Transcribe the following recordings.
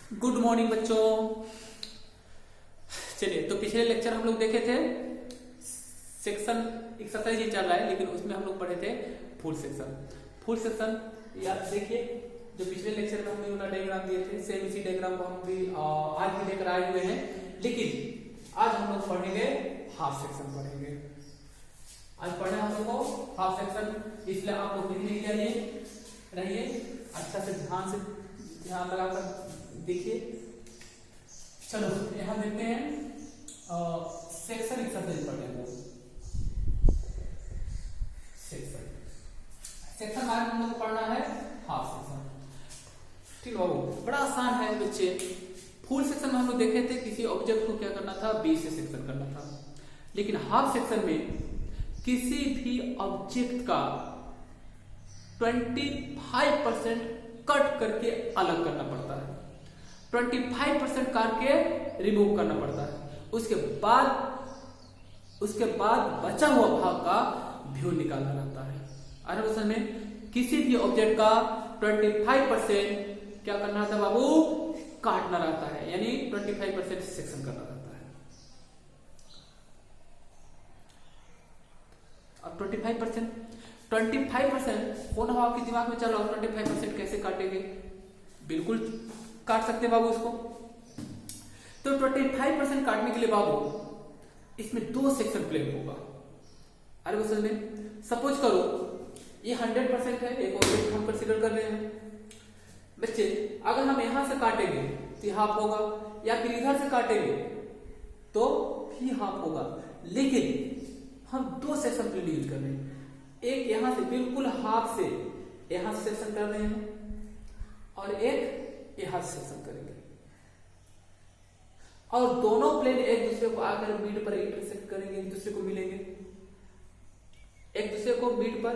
Good morning बच्चों। चलिए, तो पिछले लेक्चर हम लोग देखे थे सेक्शन एक्सरसाइज ही चल रहा है, लेकिन उसमें हम लोग पढ़े थे फुल सेक्शन। याद देखिए, जो पिछले लेक्चर में हमने उनका डायग्राम दिए थे, सेम इसी डायग्राम को हम भी आज भी लेकर आए हुए हैं, लेकिन आज हम लोग पढ़ेंगे हाफ सेक्शन पढ़ेंगे। आज पढ़े हम लोग को हाफ सेक्शन, इसलिए आप लोग लिखने के लिए रहिए, अच्छा से ध्यान लगाकर देखिए। चलो यहां देखते हैं सेक्शन एक्सरसाइज पढ़ लेंगे। सेक्शन आज हम लोग पढ़ना है हाफ सेक्शन। ठीक है बाबू, बड़ा आसान है बच्चे। फुल सेक्शन में हम लोग देखे थे किसी ऑब्जेक्ट को क्या करना था, बी से सेक्शन करना था, लेकिन हाफ सेक्शन में किसी भी ऑब्जेक्ट का 25% कट करके अलग करना पड़ता है, 25% काट के रिमूव करना पड़ता है। उसके बाद बचा हुआ भाग का व्यू निकालना रहता है। अरे में किसी भी ऑब्जेक्ट का 25% क्या करना रहता है बाबू, काटना रहता है, यानी 25% सेक्शन करना रहता है। अब 25% कौन हवा आपके दिमाग में चल रहा हो, 25% कैसे काटेंगे? बिल्कुल काट सकते बाबू इसको। तो 25% काटने के लिए बाबू इसमें 2 सेक्शन प्लेन होगा। अरे वो में सपोज करो ये 100% है, एक ऑब्जेक्ट हम कंसीडर कर रहे हैं बच्चे। अगर हम यहां से काटेंगे तो हाफ होगा, या फिर इधर से काटेंगे तो भी हाफ होगा, लेकिन हम 2 सेक्शन प्लेन यूज कर रहे हैं। एक यहां से बिल्कुल हाफ से यहां से सेक्शन कर रहे हैं, और एक यहां से सेक्शन करेंगे, और दोनों प्लेन एक दूसरे को आकर मिड पर इंटरसेक्ट करेंगे, एक दूसरे को मिलेंगे, एक दूसरे को मिड पर,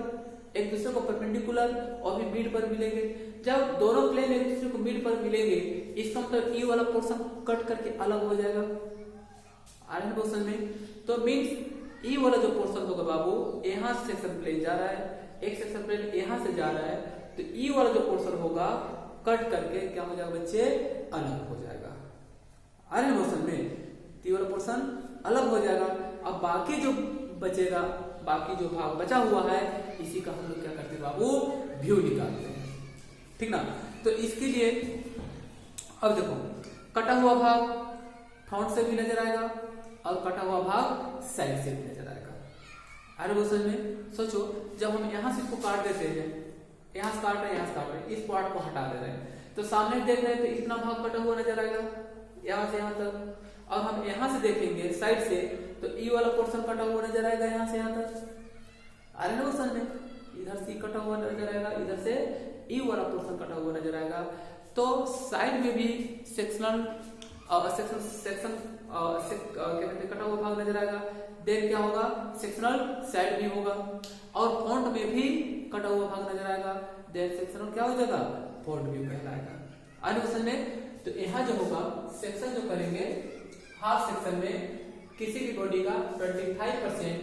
एक दूसरे को परपेंडिकुलर और भी मिड पर मिलेंगे। जब दोनों प्लेन एक दूसरे को मिड पर मिलेंगे, इसका मतलब ई वाला पोर्शन कट करके अलग हो जाएगा आयरन पोर्शन में। तो मीन्स ई वाला जो पोर्शन होगा बाबू, यहां से सेक्शन प्लेन जा रहा है, एक सेक्शन प्लेन यहां से जा रहा है, तो ई वाला जो पोर्शन होगा कट करके क्या हो जाएगा बच्चे, अलग हो जाएगा आयरन पोर्शन में। ई वाला पोर्शन अलग हो जाएगा। अब बाकी जो बचेगा, बाकी जो भाग बचा हुआ है, इसी का हम लोग क्या करते हैं बाबू, व्यू निकालते हैं। ठीक ना? तो इसके लिए अब देखो, कटा हुआ भाग फ्रंट से भी नजर आएगा और कटा हुआ भाग साइड से भी नजर आएगा। अरे वो समझ में सोचो, जब हम यहां से इसको काट देते हैं, यहां से काट रहे हैं, यहां से काट रहे हैं, इस पार्ट को हटा दे रहे हैं, तो सामने देख रहे हैं तो इतना भाग कटा हुआ नजर आएगा यहां से यहां तक। और हम यहां से देखेंगे साइड से, तो ई वाला पोर्शन कटा हुआ नजर आएगा यहां से यहां तक। अरे ना वो में इधर से कटा हुआ नजर आएगा, इधर से ई वाला पोर्शन कटा हुआ नजर आएगा। तो साइड में भी सेक्शनल सेक्शन कटा हुआ भाग नजर आएगा। देन क्या होगा, सेक्शनल साइड भी होगा, और फ्रंट में भी कटा हुआ भाग नजर आएगा। देन सेक्शनल क्या हो जाएगा, फ्रंट व्यू कहलाएगा। आगे क्वेश्चन में तो यहाँ जो होगा सेक्शन जो करेंगे हाफ सेक्शन में, किसी भी बॉडी का 25%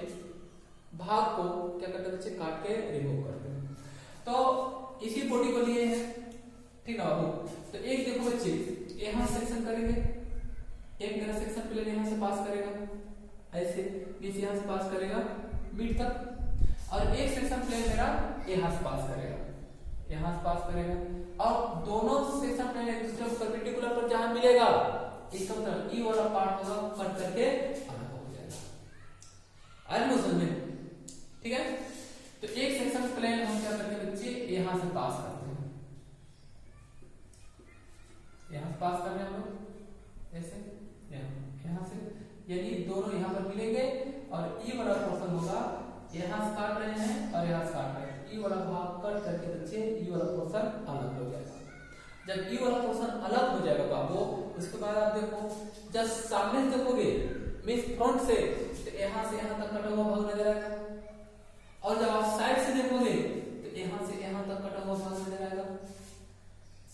भाग को क्या करते हैं बच्चे, काट के रिमूव करते हैं। तो इसी बॉडी को लिए हैं, ठीक है बाबू। तो एक देखो बच्चे, यहां सेक्शन करेंगे, एक मेरा सेक्शन प्लेन यहां से पास करेगा, ऐसे नीचे यहां से पास करेगा मिड तक, और एक सेक्शन प्लेन मेरा यहां से पास करेगा, यहां से पास करेगा, और दोनों सेक्शन प्लेन एक दूसरे को परपेंडिकुलर पर जहां मिलेगा, इसका मतलब ई वाला पार्ट होगा कट करके अलग हो जाएगा। आयरन मोशन में, ठीक है। तो एक सेक्शन प्लेन हम क्या करते हैं बच्चे, यहां से पास करते हैं, यहां से पास कर रहे हैं हम लोग ऐसे, यहां से, यानी दोनों यहां पर मिलेंगे, और ई वाला पोर्शन होगा यहां से काट रहे हैं और यहां से काट रहे हैं, ई वाला भाग कट करके बच्चे ई वाला पोर्शन अलग हो जाएगा। जब ई वाला पोर्शन अलग हो जाएगा बाबू, उसके बाद आप देखो, जब सामने से देखोगे मींस फ्रंट से, तो यहां से यहां तक कटा हुआ भाग नजर आएगा, और जब आप साइड से देखोगे तो यहां से यहां तक कटा हुआ भाग नजर आएगा।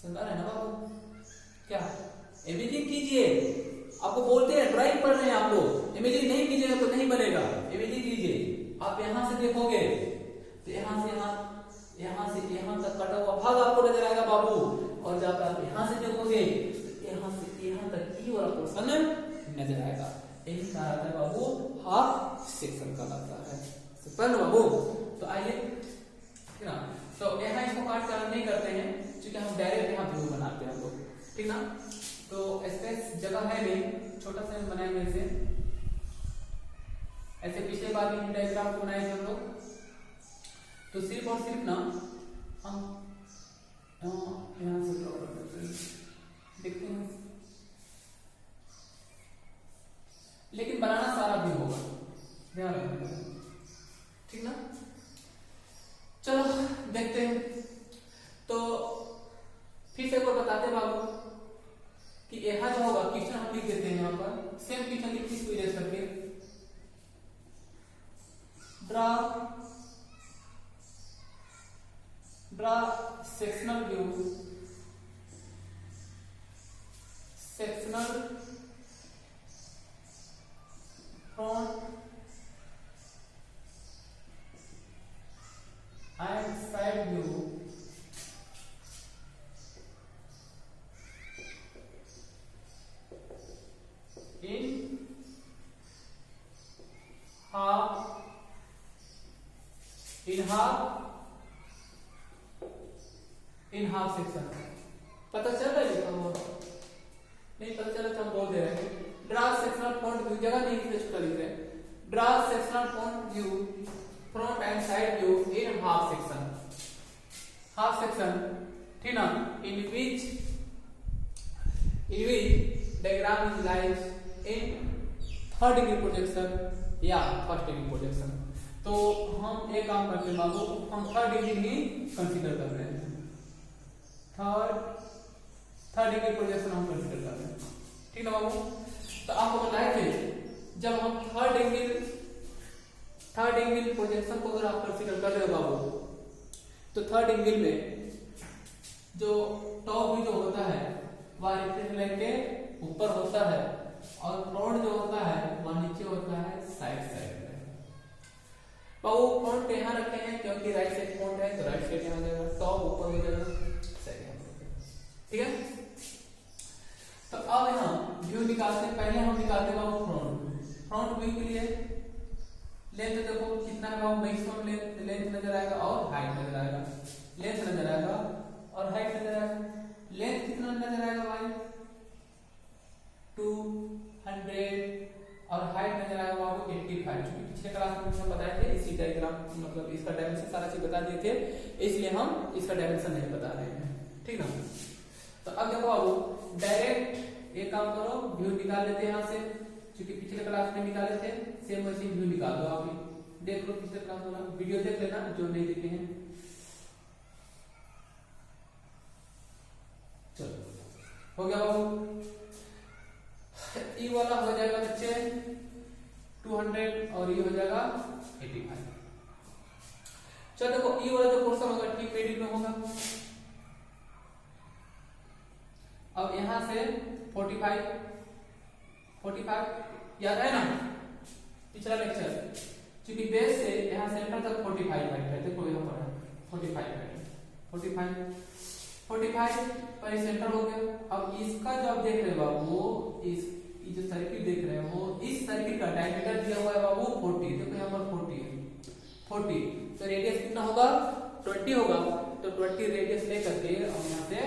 समझ रहे हैं ना बाबू? क्या इमेजिन कीजिए, आपको बोलते हैं ड्राइंग पढ़ रहे हैं आप लोग, इमेजिन नहीं कीजिएगा तो नहीं बनेगा। इमेजिन कीजिए, आप यहां से देखोगे तो यहां से यहां तक कटा हुआ भाग आपको नजर आएगा बाबू, और जब आप यहां से देखोगे ई वाला पोर्शन नजर आएगा। यही कहलाता है बाबू हाफ सेक्शन कहलाता है। समझ बाबू। तो आइए ठीक ना, तो यहाँ इसको काट कर नहीं करते हैं क्योंकि हम डायरेक्ट यहाँ व्यू बनाते हैं लोग, ठीक ना। तो स्पेस जगह है नहीं, छोटा सा बनाएंगे इसे। ऐसे पिछले बार भी डायग्राम बनाए थे हम लोग। तो सिर्फ और सिर्फ ना हम यहाँ से ड्रॉ कर देते हैं, देखते हैं। लेकिन बनाना सारा भी होगा, ध्यान रखना, ठीक ना। चलो देखते हैं। तो फिर से एक बार बताते हैं बाबू कि यहाँ जो होगा क्वेश्चन हम लिख देते हैं यहाँ पर, सेम क्वेश्चन लिख इसको इरेज करके। Draw sectional view, sectional front and side view in half section। पता चल रहा है लिखा हुआ? नहीं पता चला तो हम बोल दे रहे हैं। ड्रा सेक्शनल फ्रंट व्यू, जगह नहीं कितने छोटा लिख रहे हैं। Draw sectional front view, front and side view in half section. Half section, ठीक ना। In which diagram is lies in third degree projection या फर्स्ट डिग्री प्रोजेक्शन। तो हम एक काम करते हैं बाबू, हम थर्ड डिग्री ही कंसीडर कर रहे हैं। थर्ड डिग्री प्रोजेक्शन हम कंसीडर कर रहे हैं, ठीक ना बाबू। तो आपको बताया थे जब हम थर्ड एंगल प्रोजेक्शन को अगर आप कंसीडर कर रहे हो बाबू, तो थर्ड एंगल में जो टॉप व्यू जो होता है वह रेक्टेंगल लाइन के ऊपर होता है और फ्रंट जो होता है वह नीचे होता है साइड में। बाबू फ्रंट यहाँ रखे हैं क्योंकि राइट साइड फ्रंट है, तो राइट साइड यहाँ जाएगा, टॉप ऊपर हो जाएगा, साइड यहाँ, ठीक है। तो अब यहाँ व्यू निकालते हैं। पहले हम निकालते हैं बाबू फ्रंट व्यू के लिए लेंथ देखो कितना है बाबू, मैक्सिमम लेंथ नजर आएगा और हाइट नजर आएगा। लेंथ नजर आएगा और हाइट नजर आएगा। लेंथ कितना नजर आएगा भाई 200 और हाइट नजर आएगा बाबू 85। क्योंकि पिछले क्लास में हम बताए थे इसी डायग्राम मतलब इसका डायमेंशन सारा चीज बता दिए थे, इसलिए हम इसका डायमेंशन नहीं बता रहे हैं, ठीक ना। तो अब देखो बाबू डायरेक्ट एक काम करो, व्यू निकाल लेते हैं यहाँ से, क्योंकि पिछले क्लास में निकाले थे। सेम वैसे व्यू निकाल दो, आप देख लो पिछले क्लास वाला वीडियो देख लेना जो नहीं देखे हैं। चलो हो गया बाबू। ई वाला हो जाएगा बच्चे 200 और ये हो जाएगा 85। चलो देखो ई वाला जो पोर्शन होगा टी पेडी में होगा। अब यहां से 45 याद है ना पिछला लेक्चर, क्योंकि बेस से यहां सेंटर तक 45 है। देखो यहां पर 45 पर सेंटर हो गया। अब इसका जो आप देख रहे हो बाबू, इस जो सर्किल देख रहे हो इस सर्किल का डायमीटर दिया हुआ है बाबू 40। देखो यहाँ पर 40 है, 40 तो रेडियस कितना होगा 20 होगा। तो 20 रेडियस लेकर के हम यहाँ से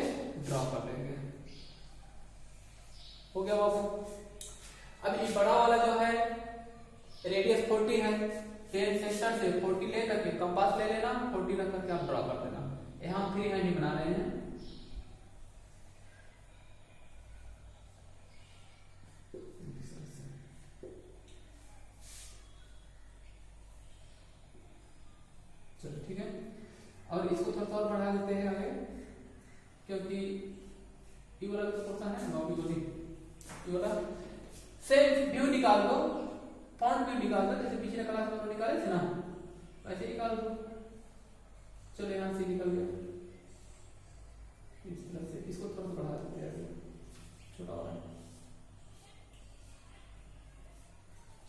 ड्रॉ कर लेंगे। हो गया बाबू। अब ये बड़ा वाला जो है रेडियस 40 है, फिर सेंटर से 40 लेकर के कंपास ले लेना, 40 रख करके आप ड्रॉ कर देना। यहाँ हम फ्री हैंड ही बना रहे हैं। चलो ठीक है, और इसको थोड़ा और बढ़ा देते हैं आगे, क्योंकि ये वाला जो पोर्शन है ना ये वाला से व्यू निकाल दो, फ्रंट व्यू निकाल दो, जैसे पिछले क्लास में निकाले थे ना वैसे निकाल दो। चलो यहां से निकल गया, इस तरह से इसको थोड़ा बढ़ा देते हैं, छोटा हो रहा है।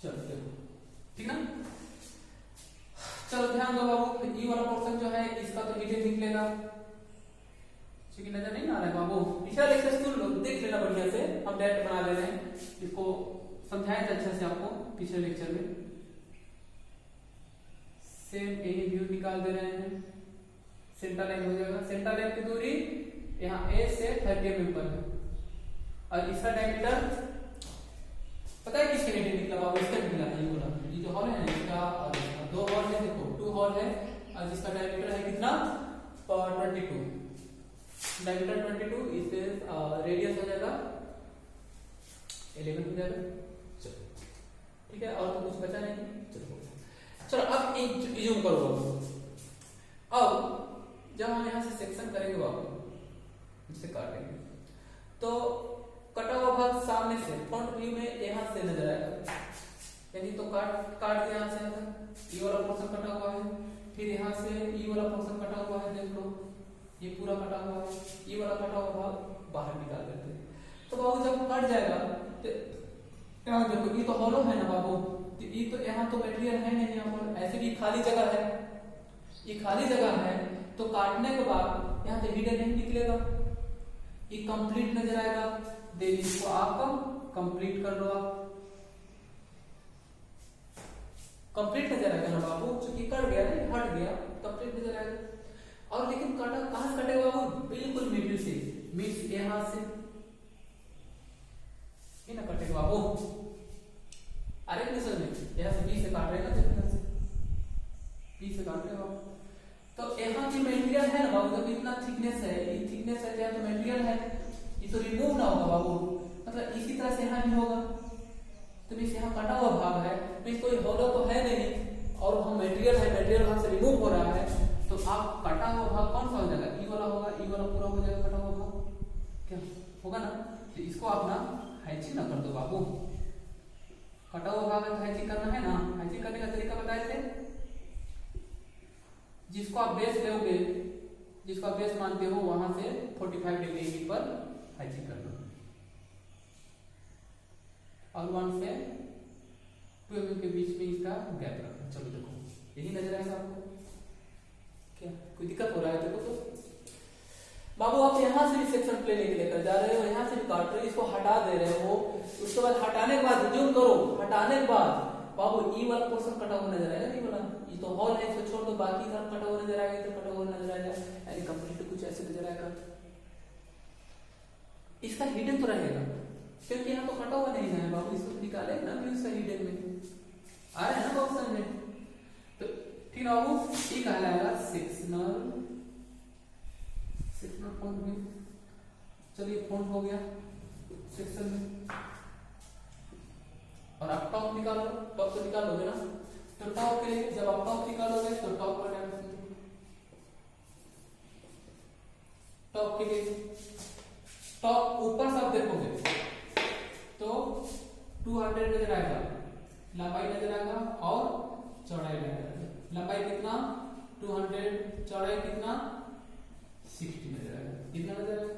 चलो देखो ठीक ना। चलो ध्यान दो बाबू, ई वाला पोर्शन जो है इसका तो नीचे निकलेगा, ठीक है, नजर नहीं आ रहा है बाबू? पिछला लेक्चर सुन लो, देख लेना बढ़िया से, हम डायरेक्ट बना ले रहे हैं इसको, समझाए थे अच्छा से आपको पिछले लेक्चर में। सेम यही व्यू निकाल दे रहे हैं, सेंटर लाइन हो जाएगा। सेंटर लाइन की दूरी यहाँ ए से 30 mm पर है, और इसका डायमीटर पता है किसके लिए निकला बाबू? इसका निकला है, ये बोला, ये जो हॉल है ना इसका, और इसका 2 हॉल है, देखो 2 हॉल है, और जिसका डायमीटर है कितना? 22, डायमीटर 22, इससे रेडियस हो जाएगा 11 हो जाएगा। चलो ठीक है, और तो कुछ बचा नहीं। चलो अब एक जूम करो बाबू। अब जब हम यहाँ से सेक्शन करेंगे बाबू, जिसे काटेंगे, तो कटा हुआ भाग सामने से फ्रंट व्यू में यहाँ से नजर आएगा, यानी तो काट के यहाँ से ये वाला पोर्शन कटा हुआ है, फिर यहाँ से ये वाला पोर्शन कटा हुआ है, देख लो ये पूरा कटा हुआ है, ये वाला कटा हुआ भाग बाहर निकाल देते हैं। तो बाबू जब कट जाएगा तो यहाँ देखो, ये तो हॉलो है ना बाबू, तो ये तो यहाँ तो मटेरियल है नहीं, यहाँ पर ऐसे भी खाली जगह है, ये खाली जगह है, तो काटने के बाद यहाँ से हिडन नहीं निकलेगा, ये कंप्लीट नजर आएगा। देन इसको आप कंप्लीट कर लो, आप कंप्लीट नजर आएगा ना बाबू, चूंकि कट गया ना, हट गया, कंप्लीट नजर आएगा। और लेकिन काटा कहां से कटेगा बाबू? बिल्कुल मिडिल से, मींस यहां से ये ना कटेगा बाबू। अरे नहीं समझ में, यहाँ से बी से काट रहे हैं ना, से बी से काट रहे हो, तो यहाँ की मटेरियल है ना बाबू, जब इतना थिकनेस है, ये थिकनेस है, तो मटेरियल है, ये तो रिमूव ना होगा बाबू, मतलब इसी तरह से यहाँ भी होगा। तो इस यहाँ कटा हुआ भाग है, तो इसको हॉलो तो है नहीं, और हम मटेरियल है, मटेरियल वहां से रिमूव हो रहा है, तो आप कटा हुआ भाग कौन सा हो जाएगा? ई वाला होगा, ई वाला पूरा हो जाएगा कटा हुआ भाग, क्या होगा ना? तो इसको आप ना हैचिंग ना कर दो बाबू, कटा हुआ भाग है तो हैचिंग करना है ना। हैचिंग करने का तरीका बताए थे, जिसको आप बेस लोगे, जिसको आप बेस मानते हो, वहां से 45 डिग्री पर हैचिंग कर लो, और 1 से 2 mm के बीच में इसका गैप रखना। चलो देखो, यही नजर आएगा आपको, क्या कोई दिक्कत हो रहा है? देखो तो बाबू, आप यहाँ से भी सेक्शन प्लेन के लेकर जा रहे हो, यहाँ से भी काट रहे हो, इसको हटा दे रहे हो, उसके बाद हटाने के बाद जूम करो, हटाने के बाद बाबू ई वाला पोर्शन कटा हुआ नजर आएगा, ये वाला, ये तो हॉल है, इसको छोड़ दो, बाकी सब कटा हुआ नजर आएगा, तो कटा हुआ नजर आएगा, यानी कंप्लीट कुछ ऐसे नजर आएगा। इसका हिडन तो रहेगा, क्योंकि यहाँ तो कटा हुआ नहीं है बाबू, इसको निकाले ना भी उसका हिडन में आ रहा है ना बाबू, समझे? तो ठीक है बाबू, ये कहलाएगा सेक्शनल फ्रंट व्यू। चलिए फ्रंट हो गया सेक्शन में, और आप टॉप निकालो, टॉप तो निकालोगे ना, तो टॉप के लिए जब आप टॉप निकालोगे तो टॉप का डायमेंशन, टॉप के लिए टॉप ऊपर सब देखोगे तो 200 नजर आएगा, लंबाई नजर आएगा और चौड़ाई नजर आएगा। लंबाई कितना? 200, चौड़ाई कितना? 60 नजर आएगा, कितना नजर आएगा?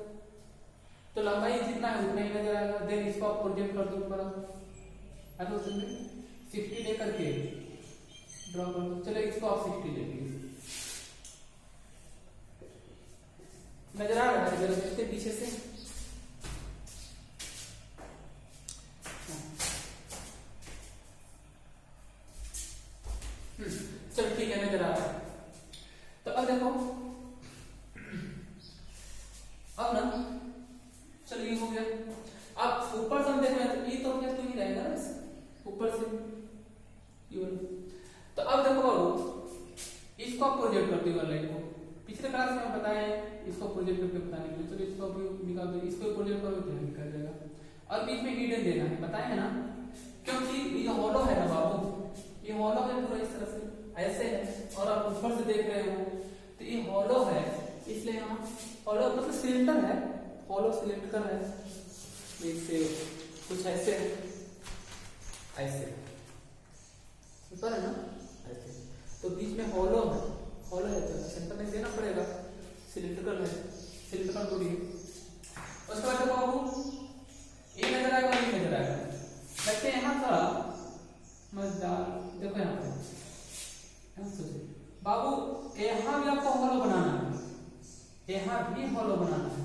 तो लंबाई जितना है उतना ही नजर आएगा। देन इसको आप प्रोजेक्ट कर दो ऊपर, 60 लेकर के ड्रॉ कर दो। चलो इसको आप 60 लेंगे, नजर आ रहा है जरा इसके पीछे से, चलो ठीक है, नजर आ रहा है। तो अब देखो, अब ना चलो ये हो गया। अब ऊपर से हम देख रहे हैं तो ये तो क्या, तो ही रहेगा ना ऊपर से ये। तो अब देखो बाबू, इसको आप प्रोजेक्ट करते हो लाइन को, पिछले क्लास में हम बताए इसको प्रोजेक्ट करके बताने के लिए। चलो इसको अभी निकाल दो, इसको प्रोजेक्ट करो तो निकल जाएगा, और बीच में हिडन देना है, बताए है ना, क्योंकि ये हॉलो है ना बाबू, ये हॉलो है पूरा इस तरह से ऐसे है, और आप ऊपर से देख रहे हो तो ये हॉलो है, इसलिए यहाँ हॉलो मतलब सिलेंडर है, हॉलो सिलेंडर है, से कुछ ऐसे ऐसे ऊपर है ना ऐसे, तो बीच में हॉलो है, हॉलो है तो सेंटर में देना पड़ेगा, सिलेंड्रिकल है, सिलेंड्रिकल बॉडी है। उसके बाद देखो बाबू, ये नजर आएगा, ये नजर आएगा, बच्चे यहाँ था मजेदार, देखो यहाँ पे बाबू, यहाँ भी आपको हॉलो बनाना है, यहाँ भी हॉलो बनाना है,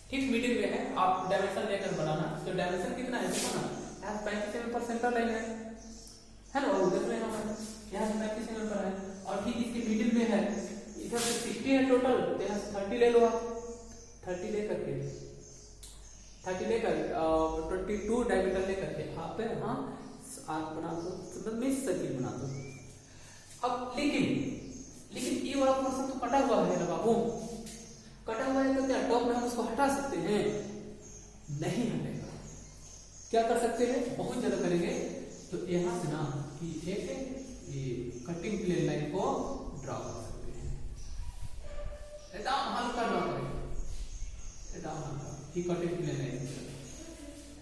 ठीक मिडिल में है, आप डायमेंशन लेकर बनाना। तो डायमेंशन कितना है देखो ना, यहाँ 35 mm पर सेंटर लाइन है ना, वो देख रहे हैं हम, यहाँ 35 mm पर है, और ठीक इसके मिडिल में है, इधर से 60 है टोटल, तो यहाँ से 30 ले लो आप, 30 लेकर के 30 लेकर 22 डायमीटर लेकर के आप हाँ आर्क बना दो, मतलब में सर्किल बना दो। अब लेकिन ये वाला पोर्शन तो कटा हुआ है ना बाबू, कटा हुआ है तो क्या टॉप में हम उसको हटा सकते हैं? नहीं हटेगा। क्या कर सकते हैं? बहुत ज्यादा करेंगे तो यहाँ से ना कि एक ये कटिंग प्लेन लाइन को ड्रॉ कर सकते हैं, एकदम हल्का ड्रॉ करेंगे, एकदम हल्का कि कटिंग प्लेन लाइन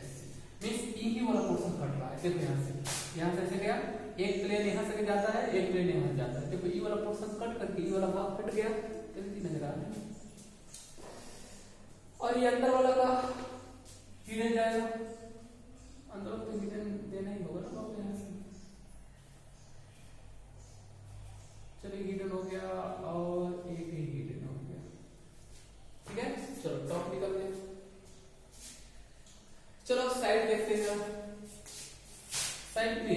ऐसे मींस ये वाला पोर्शन कट रहा है। देखो यहाँ से ऐसे गया, एक प्लेन यहाँ से जाता है, एक प्लेन यहाँ से जाता है। देखो ये वाला पोर्शन कट करके ये वाला भाग कट गया, नजर आ रहा है। और ये अंदर वाला का हिडन जाएगा, अंदर तो हिडन देना ही होगा ना बाबू यहाँ से। चलिए हिडन हो गया और एक ही हिडन हो गया, ठीक है। चलो टॉप निकल गया। चलो साइड देखते हैं, साइड पे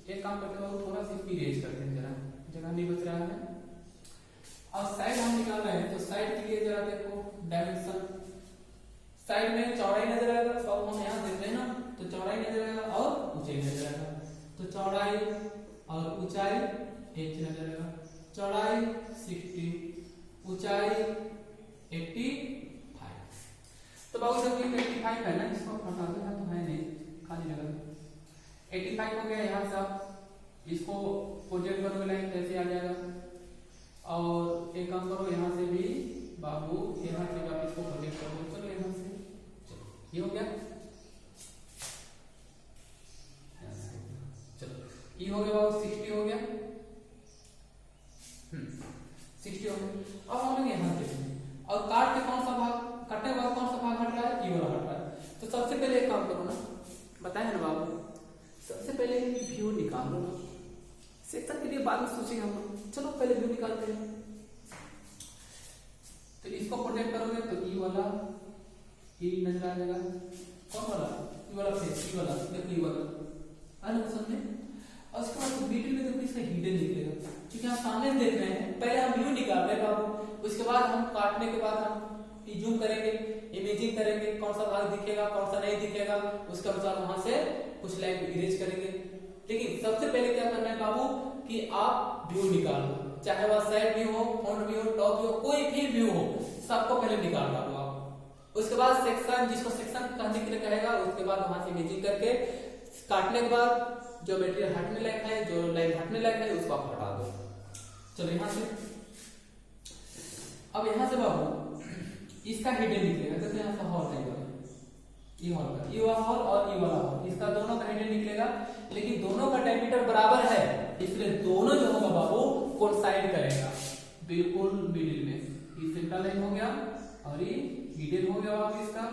एक काम करते हैं, थोड़ा सा इरेज करते हैं, जरा जगह नहीं बच रहा है। और साइड हम निकाल रहे हैं, तो साइड के लिए जरा देखो डायमेंशन, साइड में चौड़ाई नजर आएगा, तो हम यहाँ देख रहे हैं ना, तो चौड़ाई नजर आएगा और ऊंचाई नजर आएगा। तो चौड़ाई और ऊंचाई एक नजर आएगा, चौड़ाई 60, ऊंचाई 85। तो बाबू जब ये 85 है ना, इसको हटा दो, तो है नहीं खाली लगा, 85 हो गया। यहाँ से आप इसको प्रोजेक्ट करोगे लाइन कैसे आ जाएगा। और एक काम करो, यहाँ से भी बाबू यहाँ से आप इसको प्रोजेक्ट करो, चलो यहाँ से, चलो ये हो गया, चलो ये हो गया बाबू, 60 हो गया, 60 हो गया। अब हम लोग यहाँ से और काट के कौन सा भाग कटने के बाद कौन सा भाग हट रहा है, ये वाला हट रहा है। तो सबसे पहले एक काम करो ना, बताए ना बाबू, सबसे पहले व्यू निकाल लो ना, सेक्शन के लिए बाद में सोचेंगे हम लोग, चलो पहले व्यू निकालते हैं। तो इसको प्रोजेक्ट करोगे तो ई वाला ई नजर आ जाएगा, कौन वाला, ई वाला फेस, ई वाला देखो, ई वाला आने समझे। और उसके बाद मिडिल में देखो इसका हिडन निकलेगा, क्योंकि हम सामने देख रहे हैं, पहले हम व्यू निकाल रहे हैं बाबू, उसके बाद हम काटने के बाद हम जूम करेंगे, इमेजिंग करेंगे, कौन सा भाग दिखेगा कौन सा नहीं दिखेगा, उसके अनुसार वहां से कुछ लाइन इरेज करेंगे। लेकिन सबसे पहले क्या करना है बाबू कि आप व्यू निकाल लो, चाहे वह साइड व्यू हो, फ्रंट व्यू हो, टॉप व्यू हो, कोई भी व्यू हो, सबको पहले निकाल डालो आप। उसके बाद सेक्शन, जिसको सेक्शन कहने के लिए कहेगा, उसके बाद वहां से इमेजिंग करके काटने के बाद जो मटेरियल हटने लायक है, जो लाइन हटने लायक है, उसको आप हटा दो। चलो यहाँ से, अब यहाँ से बाबू इसका हिडन निकलेगा, जैसे यहाँ से हॉल है, ये हॉल का, ये वाला हॉल और ये वाला हॉल, इसका दोनों का हिडन निकलेगा। लेकिन दोनों का डायमीटर बराबर है, इसलिए दोनों जो होगा बाबू कोइंसाइड करेगा बिल्कुल मिडिल में। ये सेंटर लाइन हो गया और ये हिडन हो गया बाबू इसका।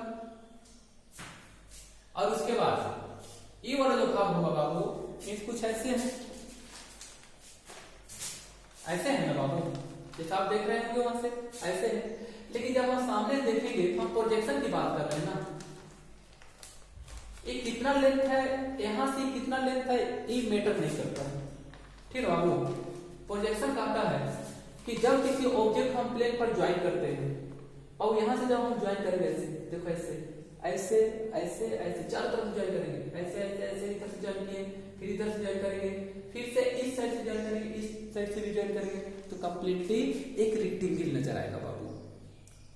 और उसके बाद ये वाला जो भाग होगा बाबू, ये कुछ ऐसे है, ऐसे है ना बाबू, जैसे आप देख रहे होंगे वहां से ऐसे है। लेकिन जब हम सामने देखेंगे तो हम प्रोजेक्शन की बात कर रहे हैं ना, ये कितना लेंथ है, यहां से कितना लेंथ है, ये मैटर नहीं करता है, ठीक है बाबू। प्रोजेक्शन कहता है कि जब किसी ऑब्जेक्ट हम प्लेन पर ज्वाइन करते हैं, और यहां से जब हम ज्वाइन करेंगे, ऐसे देखो, ऐसे ऐसे ऐसे ऐसे चारों तरफ ज्वाइन करेंगे, ऐसे ऐसे ऐसे इधर से ज्वाइन किए, फिर इधर से ज्वाइन करेंगे, फिर से इस साइड से ज्वाइन करेंगे, इस साइड से भी ज्वाइन करेंगे, तो कंप्लीटली एक रेक्टेंगल नजर आएगा बाबू।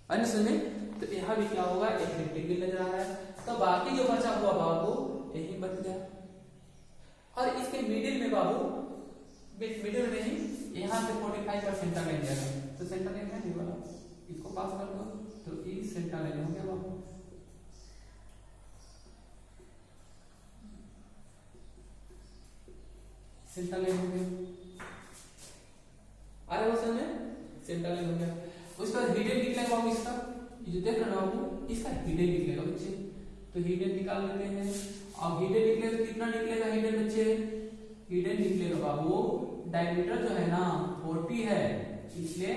अन्य सुने, तो यहाँ भी क्या होगा, एक रेक्टेंगल नजर आ रहा है। तो बाकी जो बचा हुआ बाबू यही बच गया। और इसके मिडिल में बाबू, मिडिल में ही यहाँ से 45 पर सेंटर लाइन जाएगा, तो सेंटर लाइन है ये वाला, इसको पास कर दो, तो ये सेंटर लाइन हो गया बाबू। सेंटर लाइन हो गया, आ रहा है में सेंटर लाइन हो गया। उसका हिडन निकलेगा बाबू, इसका ये जो देख रहे हो बाबू, इसका हिडन निकलेगा बच्चे, तो हिडन निकाल लेते हैं। अब हिडन निकलेगा, कितना निकलेगा हिडन बच्चे, हिडन निकलेगा बाबू, डायमीटर जो है ना 40 है, इसलिए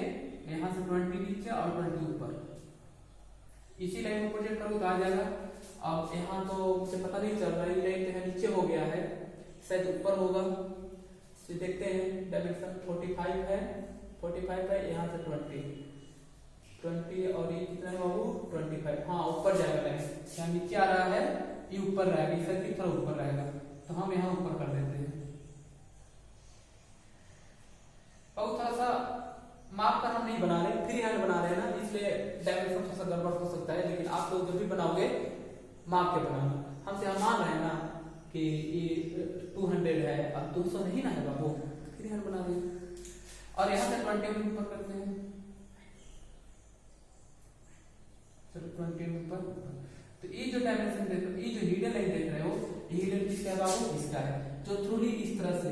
यहाँ से 20 नीचे और 20 ऊपर, इसी लाइन को प्रोजेक्ट करो तो आ जाएगा। अब यहाँ तो मुझे पता नहीं चल रहा है, ये लाइन तो नीचे हो गया है, शायद ऊपर होगा। तो देखते हैं, डायमेंशन 45 है, 45 है, यहाँ से 20 और ये कितना है बाबू 25। हाँ ऊपर जाएगा लाइन, यहाँ नीचे आ रहा है, ये ऊपर रहेगा, इस साइड की थोड़ा ऊपर रहेगा, तो हम यहाँ ऊपर कर देते हैं। और थोड़ा सा माप कर हम नहीं बना रहे, फ्री हैंड बना रहे हैं ना, इसलिए डायमेंशन थोड़ा सा गड़बड़ हो सकता है, लेकिन आप लोग जब भी बनाओगे माप के बनाना। हमसे हम मान रहे हैं ना कि ये 200 है, अब 200 नहीं ना है बाबू, फ्री हैंड बना देंगे। और यहाँ से 20 में ऊपर करते हैं, चलो 20 में ऊपर। तो ये जो डायमेंशन देख रहे हो, ये जो हिडन लाइन देख रहे हो, ये हिडन किसका है बाबू, इसका है, जो थ्रूली इस तरह से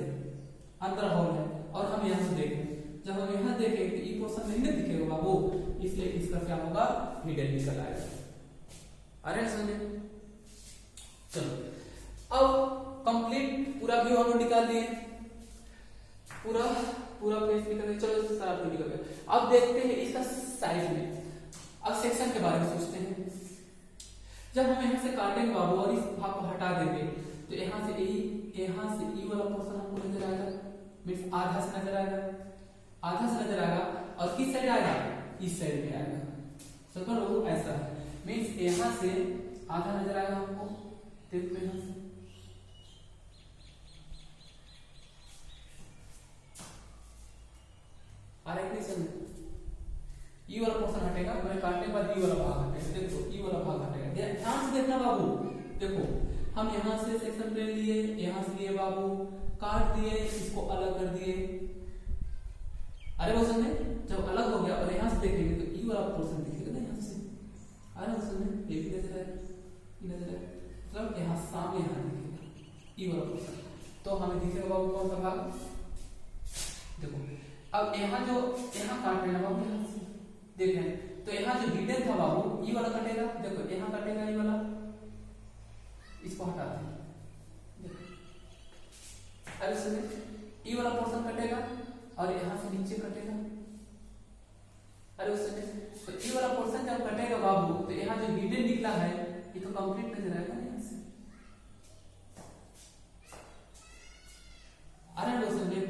अंदर हॉल है। और हम यहाँ से देखें, जब हम यहाँ देखें तो ये पोर्शन नहीं दिखेगा बाबू, इसलिए इसका क्या होगा, हिडन निकल आएगा। अरे समझे, चलो अब कंप्लीट पूरा व्यू हम निकाल लिए, पूरा पेज निकल गया, चलो सारा व्यू निकल गया। अब देखते हैं इसका साइज में, अब सेक्शन के बारे में सोचते हैं। जब हम यहाँ से काटेंगे बाबू और इस भाग को हटा देंगे, तो यहाँ से ई वाला पोर्शन हमको नजर आएगा, मीन्स आधा से नजर आएगा, आधा से नजर आएगा। और किस साइड आएगा, इस साइड में आएगा, समझो ऐसा है, मीन्स यहाँ से आधा नजर आएगा हमको, देखो यहाँ से आ रहा है नहीं समझ, ई वाला पोर्शन हटेगा, मैंने काटने के बाद ई वाला भाग हटेगा, देखो ई वाला भाग हटेगा, ध्यान से देखना बाबू। देखो हम यहाँ से सेक्शन प्लेन लिए, यहाँ से लिए बाबू, काट दिए, इसको अलग कर दिए। अरे वो समझे, जब अलग हो गया और यहाँ से देखेंगे तो ई वाला पोर्शन दिखेगा ना यहाँ से, अरे वो समझे, ये भी नजर आएगा, ये नजर आएगा, मतलब यहाँ सामने यहाँ दिखेगा ई वाला पोर्शन। तो हमें दिखेगा बाबू कौन सा भाग, देखो अब यहाँ काट लेना बाबू, यहाँ से देखें तो यहाँ जो हिडन था बाबू, ई वाला कटेगा, देखो यहाँ कटेगा ई वाला, इसको हटाते हैं, अरे सुनिए, ई वाला पोर्शन कटेगा और यहाँ से नीचे कटेगा। अरे सुनिए, तो ई वाला पोर्शन जब कटेगा बाबू, तो यहाँ जो हिडन निकला है ये तो कंप्लीट नजर आएगा यहाँ से। अरे वो सुनिए,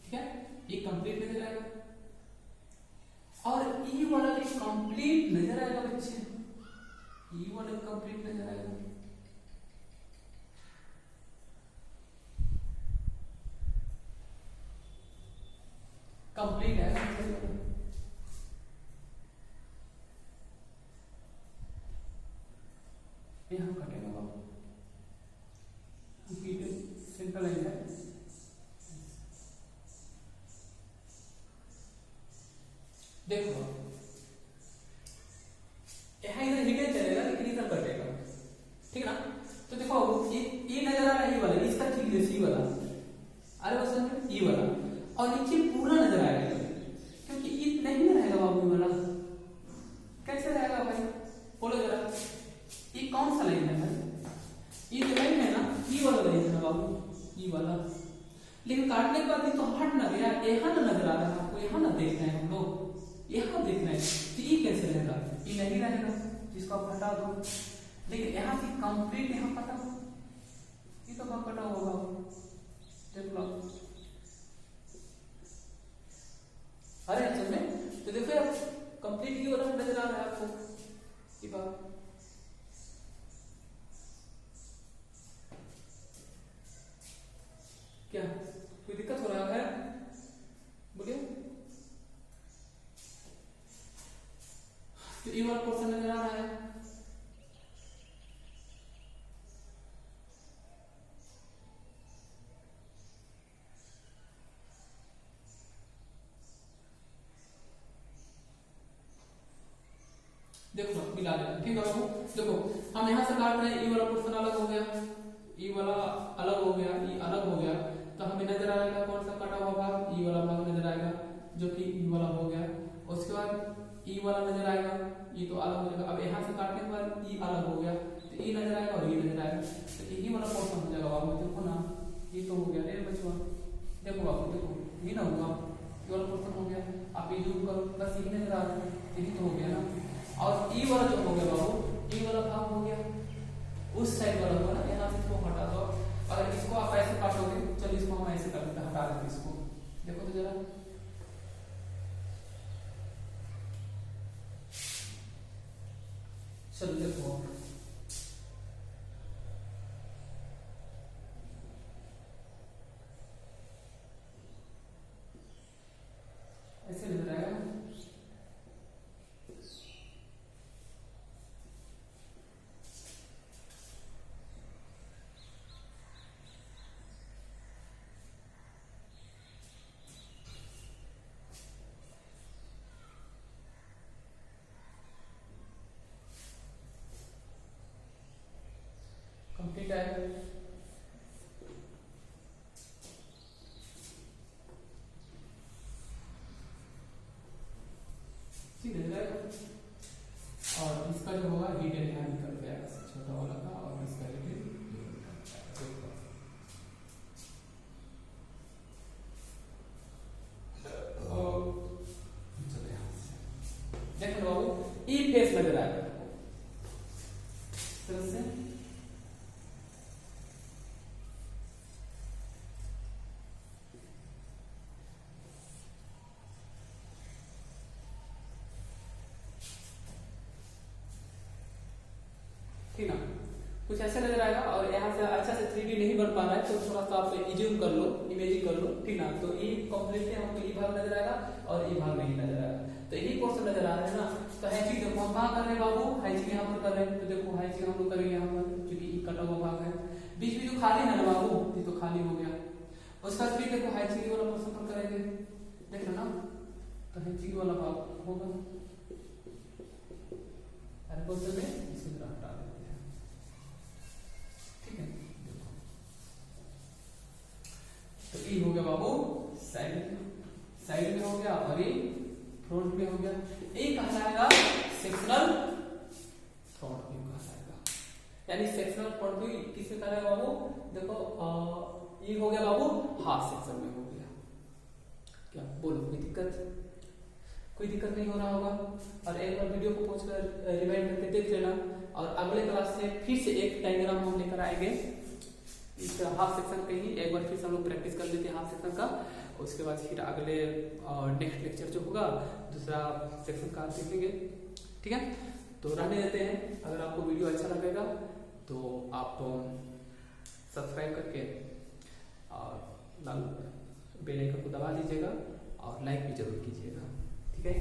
ठीक है, ये कंप्लीट नजर आएगा और ई वाला भी कंप्लीट नजर आएगा बच्चे, ई वाला कंप्लीट नजर आएगा। कंप्लीट है, यहाँ कटेगा बाबू, सिंपल है। देखो यहाँ इधर हिडन चलेगा लेकिन इधर कटेगा, ठीक है ना। तो देखो ये नजर आ रहा है, ये वाला इसका थिकनेस ई वाला, अरे वो समझो ई वाला, और नीचे पूरा नजर आएगा, क्योंकि ये नहीं रहेगा बाबू वाला, कैसे रहेगा भाई, बोलो जरा, ये कौन सा लाइन है भाई, ये जो लाइन है ना, ये वाला लाइन है ना बाबू, ये वाला, लेकिन काटने के बाद ये तो हट ना गया, यहाँ ना नजर आ रहा है आपको, यहाँ ना देखना है हम लोग, यहाँ देखना है, तो ये कैसे रहेगा, ये नहीं रहेगा, जिसको आप हटा दो, लेकिन यहाँ से कंप्लीट यहाँ कटा, ये तो भाग कटा होगा, देख लो। अरे समझे, तो देखो कंप्लीट ये वाला नजर आ रहा है आपको, ये बात क्या कोई दिक्कत हो रहा है, बोलिए। तो ये वाला पोर्शन नजर आ रहा है, देखो मिला लेना, ठीक है बाबू। देखो हम यहाँ से काट रहे हैं, ये वाला पोर्शन अलग हो गया, ये वाला अलग हो गया, ये अलग हो गया, तो हमें नजर आएगा कौन सा कटा हुआ भाग, ये वाला भाग नजर आएगा, जो कि ई वाला हो गया। उसके बाद ई वाला नजर आएगा, ये तो अलग हो जाएगा। अब यहाँ से काटने के बाद ई अलग हो गया, तो ई नजर आएगा और ये नजर आएगा, तो यही वाला पोर्शन हो जाएगा बाबू। देखो ना, ये तो हो गया, देखो बचवा, देखो बाबू, देखो ये ना हुआ, ये वाला पोर्शन हो गया। आप ये जूम करो, बस यही नजर आ रहा है, यही तो हो गया ना। और ई वाला जो हो गया बाबू, ई वाला भाग हो गया, उस साइड वाला हुआ ना, यहाँ से इसको हटा दो। अगर इसको आप ऐसे काटोगे, चलो इसको हम ऐसे कर देते, हटा देते इसको, देखो तो जरा, चलो देखो ऐसे नजर आएगा ना। कंप्लीट आएगा। और इसका जो होगा डिटेल यहाँ निकल जाएगा छोटा वाला का, और इसका डिटेल देखो बाबू, ई फेस नजर आएगा तरह से। ठीक ना, कुछ ऐसे नजर आएगा। और यहाँ से अच्छा से 3D नहीं बन पा रहा है तो थोड़ा सा आप इज्यूम कर लो, इमेजिंग कर लो, ठीक ना। तो ये कंप्लीटली हमको ये भाग नजर आएगा और ये भाग नहीं नजर आएगा, तो यही पोर्शन नजर आ रहा है ना। तो हैचिंग देखो हम कहाँ कर रहे हैं बाबू, हैचिंग यहाँ पर कर रहे हैं। तो देखो हैचिंग हम लोग करेंगे यहाँ पर, क्योंकि ये कटा हुआ भाग है, बीच में जो खाली है ना बाबू, ये तो खाली हो गया। उसका फिर देखो हैचिंग वाला पोर्शन पर करेंगे, देख रहे ना। तो हैचिंग वाला भाग होगा, अरे पोर्शन में इसी तरह हटा देते हैं, ठीक है। तो ये हो गया बाबू साइड में हो गया, और ये फ्रंट में हो गया। ये कहलाएगा सेक्शनल फ्रंट व्यू कहलाएगा, यानी सेक्शनल फ्रंट व्यू किसमें कहलाएगा बाबू, देखो ये हो गया बाबू हाफ सेक्शन में हो गया। क्या बोलो, कोई दिक्कत नहीं हो रहा होगा। और एक बार वीडियो को पहुंच कर रिवाइंड करके देख लेना, और अगले क्लास से फिर से एक डायग्राम हम लेकर आएंगे इस हाफ सेक्शन पे ही। एक बार फिर से हम लोग प्रैक्टिस कर लेते हैं हाफ सेक्शन का, उसके बाद फिर अगले नेक्स्ट लेक्चर जो होगा दूसरा सेक्शन का देखेंगे, ठीक है। तो रहने देते हैं। अगर आपको वीडियो अच्छा लगेगा तो आप सब्सक्राइब करके और लाल बेल आइकन को दबा दीजिएगा, और लाइक भी जरूर कीजिएगा, ठीक है।